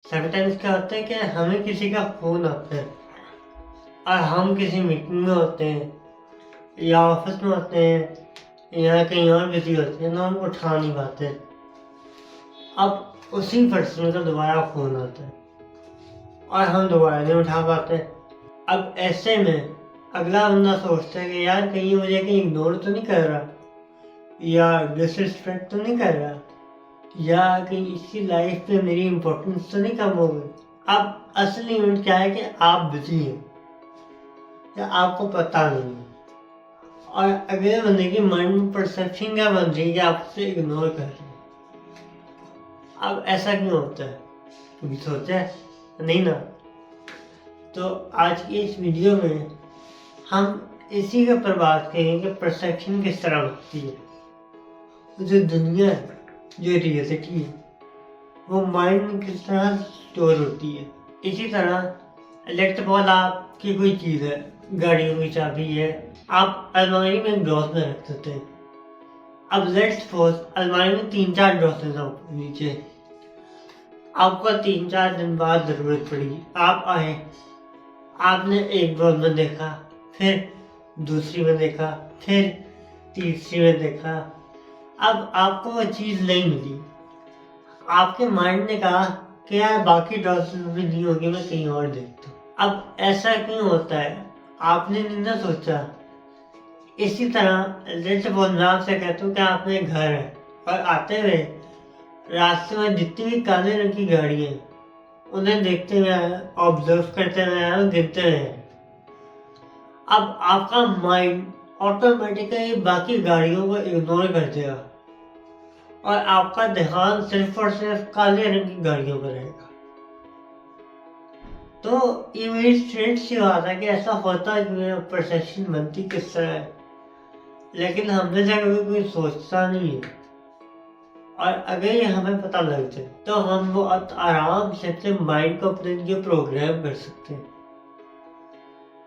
Sometimes क्या होता है कि हमें किसी का फ़ोन आता है और हम किसी मीटिंग में होते हैं या ऑफिस में होते हैं या कहीं और बिजी होते हैं तो हम उठा नहीं पाते। अब उसी पर्सन का दोबारा फ़ोन आता है और हम दोबारा नहीं उठा पाते। अब ऐसे में अगला बंदा सोचता है कि यार कहीं मुझे कहीं इग्नोर तो नहीं कर रहा या डिसरिस्पेक्ट तो नहीं कर रहा या कहीं इसकी लाइफ में मेरी इम्पोर्टेंस तो नहीं कम हो गई। अब असली इवेंट क्या है कि आप बिजी हैं या आपको पता नहीं है और अगले बंदे की माइंड में परसेप्शन क्या बन रही है कि आप उसे इग्नोर कर रहे हैं। अब ऐसा क्यों होता है, कभी सोचा है? नहीं ना। तो आज की इस वीडियो में हम इसी के ऊपर बात करेंगे कि परसेप्शन किस तरह होती है, जो दुनिया है, जो रियलिटी है, वो माइंड में किस तरह स्टोर होती है। इसी तरह लेट सपोज आपकी कोई चीज़ है, गाड़ियों की चाबी है, आप अलमारी में ड्रॉस में रख सकते हैं। अब लेट सपोज अलमारी में 3-4 ड्रॉसेज हैं नीचे, आपको 3-4 दिन बाद ज़रूरत पड़ी, आप आए, आपने एक ड्रॉर में देखा, फिर दूसरी में देखा, फिर तीसरी में देखा। अब आपको वो चीज़ नहीं मिली, आपके माइंड ने कहा कि यार बाकी ड्रॉर्स में भी नहीं होगी, मैं कहीं और देखता हूँ। अब ऐसा क्यों होता है, आपने नहीं ना सोचा। इसी तरह जैसे बहुत नाम से कहते हो कि आपने घर है और आते हुए रास्ते में जितनी भी काले रंग की गाड़ियाँ हैं उन्हें देखते हुए आए, ऑब्जर्व करते हुए आए, गिनते हुए आए। अब आपका माइंड ऑटोमेटिकली बाकी गाड़ियों को इग्नोर कर देगा और आपका ध्यान सिर्फ और सिर्फ काले रंग की गाड़ियों पर रहेगा। तो ये मेरी स्ट्रेट सी बात है कि ऐसा होता है, परसेप्शन बनती किस तरह है, लेकिन हमने से कभी कोई सोचता नहीं है। और अगर ये हमें पता लग जाए तो हम बहुत आराम से अपने माइंड को अपने लिए प्रोग्राम कर सकते हैं।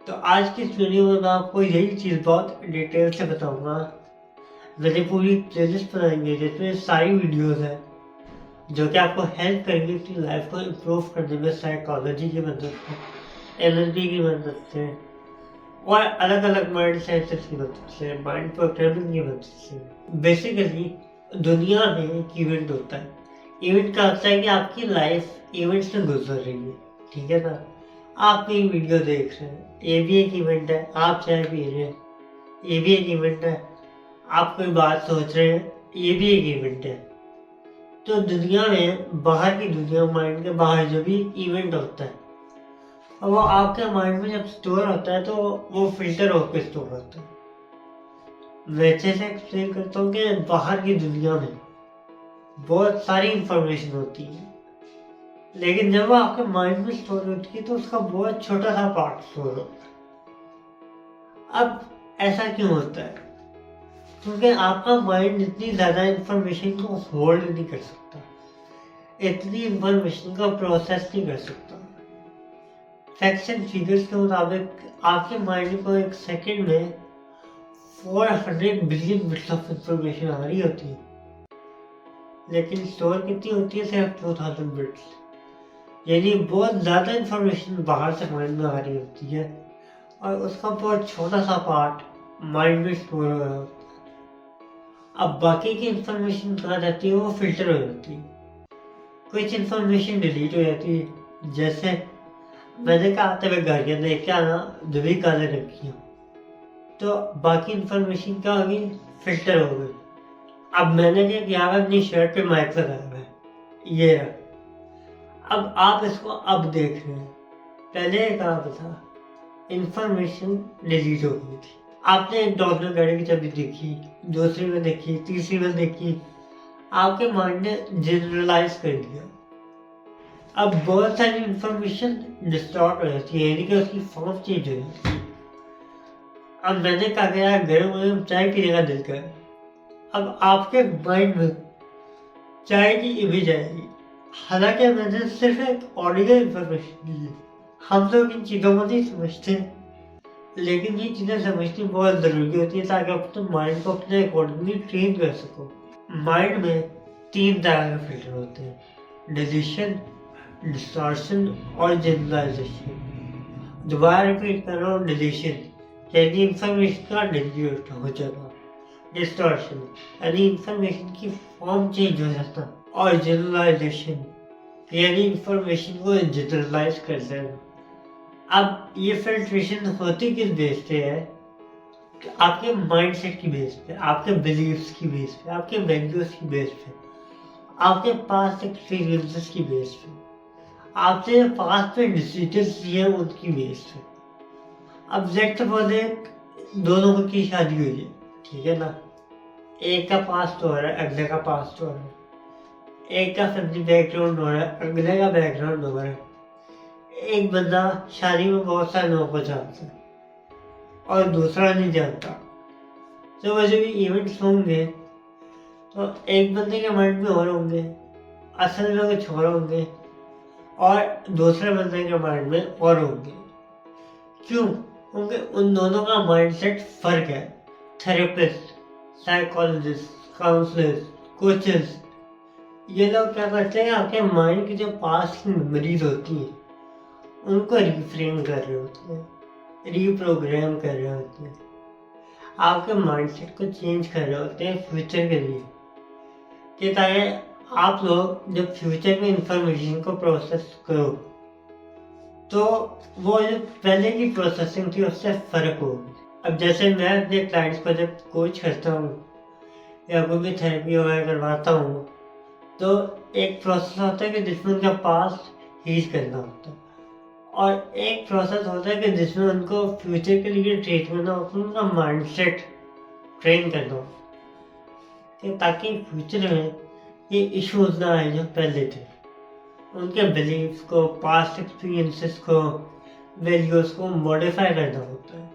तो आज की इस वीडियो में मैं आपको यही चीज़ बहुत डिटेल से बताऊंगा। मैंने पूरी प्लेलिस्ट बनाई है जिसमें सारी वीडियोस हैं जो कि आपको हेल्प करेंगे अपनी लाइफ को इम्प्रूव करने में, साइकोलॉजी की मदद से, एनएलपी की मदद से और अलग अलग माइंड सेंसर्स की मदद से, माइंड प्रोग्रामिंग की मदद से। बेसिकली दुनिया में एक इवेंट होता है। इवेंट का होता है कि आपकी लाइफ इवेंट से गुजर रही है, ठीक है ना। आप कोई वीडियो देख रहे हैं, ये भी एक इवेंट है। आप चाय पी रहे हैं, ये भी एक इवेंट है। आप कोई बात सोच रहे हैं, ये भी एक इवेंट है। तो दुनिया में बाहर की दुनिया, माइंड के बाहर जो भी इवेंट होता है और वो आपके माइंड में जब स्टोर होता है तो वो फिल्टर होकर स्टोर होता है। मैं अच्छे से एक्सप्लेन करता हूँ कि बाहर की दुनिया में बहुत सारी इंफॉर्मेशन होती है, लेकिन जब वो आपके माइंड में स्टोर होती है तो उसका बहुत छोटा सा पार्ट स्टोर होता है। अब ऐसा क्यों होता है, क्योंकि आपका माइंड इतनी ज़्यादा इंफॉर्मेशन को होल्ड नहीं कर सकता, इतनी इंफॉर्मेशन का प्रोसेस नहीं कर सकता। फैक्ट्स एंड फिगर्स के मुताबिक आपके माइंड को एक सेकंड में 400 बिलियन बिट्स ऑफ इंफॉर्मेशन आ रही होती है, लेकिन स्टोर कितनी होती है, सिर्फ 2000 बिट्स। यानी बहुत ज़्यादा इंफॉर्मेशन बाहर से माइंड में आ रही होती है और उसका बहुत छोटा सा पार्ट माइंड में स्टोर हो रहा होता है। अब बाकी की इंफॉर्मेशन कहाँ जाती है, वो फिल्टर हो जाती है। कुछ इंफॉर्मेशन डिलीट हो जाती है, जैसे मैंने कहा आते हुए गाड़ियाँ देख के आना जो भी काले रखी हो, तो बाकी इंफॉर्मेशन क्या होगी, फिल्टर हो गई। अब मैंने क्या किया, अपनी शर्ट पे माइक लगाया हुआ है, ये रहा। अब आप इसको अब देख रहे हैं, पहले कहा था इंफॉर्मेशन डिलीट हो गई थी। आपने एक डॉक्टर गाड़ी की चाबी देखी, दूसरी में देखी, तीसरी में देखी, आपके माइंड ने जनरलाइज कर दिया। अब बहुत सारी इंफॉर्मेशन डिस्टॉर्ट हो जाती है, यानी कि उसकी फॉर्म चेंज हो जाती है। अब मैंने कहा गया गर्म गर्म चाय पीने का दिल कर, अब आपके माइंड में चाय की इमेज आएगी, हालांकि मैंने सिर्फ एक ऑडियो इंफॉर्मेशन दी है। हम लोग इन चीज़ों को नहीं समझते, लेकिन ये चीज़ें समझनी बहुत ज़रूरी होती है ताकि आप अपने माइंड को अपने अकॉर्डिंगली ट्रेन कर सको। माइंड में 3 तरह के फिल्टर होते हैं, डिसीजन, डिस्टॉर्शन और जनरलाइजेशन। दोबारा रिपीट कर रहा हूँ, डिलीशन यानी इंफॉर्मेशन का डिलीट हो जाना, डिस्टॉर्शन यानी इंफॉर्मेशन की फॉर्म चेंज हो जाता, और जनरलाइजेशन यानी इंफॉर्मेशन को जनरलाइज कर देना। अब ये फिल्ट्रेशन होती किस बेस पे है? कि आपके माइंडसेट की बेस पे, आपके बिलीव्स की बेस पे, आपके वैल्यूज की बेस पे, आपके पास एक्सपीरियंसेस की बेस पे, आपसे पास में डिसीजंस लिए उनकी बेस पे। अब लेट्स सपोज दोनों की शादी हुई है, ठीक है ना? एक का पास्ट हो रहा है, अगले का पास्ट हो रहा है। एक का फैमिली बैकग्राउंड हो रहा है, अगले का बैकग्राउंड हो रहा है। एक बंदा शादी में बहुत सारे लोगों को जानता है और दूसरा नहीं जानता। तो वो जब इवेंट्स होंगे तो एक बंदे के माइंड में और होंगे, असल में कुछ और होंगे, और दूसरे बंदे के माइंड में और होंगे। क्यों? क्योंकि उन दोनों का माइंडसेट फर्क है। थेरेपिस्ट, साइकोलॉजिस्ट, काउंसलर्स, कोचेस, ये लोग क्या करते हैं? आपके माइंड की जो पास्ट की मेमोरीज होती हैं उनको रिफ्रेम कर रहे होते हैं, रीप्रोग्राम कर रहे होते हैं, आपके माइंडसेट को चेंज कर रहे होते हैं फ्यूचर के लिए, कि ताकि आप लोग जब फ्यूचर में इंफॉर्मेशन को प्रोसेस करो तो वो जो पहले की प्रोसेसिंग थी उससे फर्क होगी। अब जैसे मैं अपने क्लाइंट्स को जब कोच करता हूँ या कोई भी थेरेपी वगैरह करवाता हूँ तो एक प्रोसेस होता है कि जिसमें उनका पास्ट हील करना होता है, और एक प्रोसेस होता है कि जिसमें उनको फ्यूचर के लिए ट्रीट करना होता है, उनका माइंडसेट ट्रेन करना होता है, ताकि फ्यूचर में ये इश्यूज ना आए जो पहले थे। उनके बिलीव्स को, पास्ट एक्सपीरियंसेस को, वैल्यूज को मॉडिफाई करना होता है।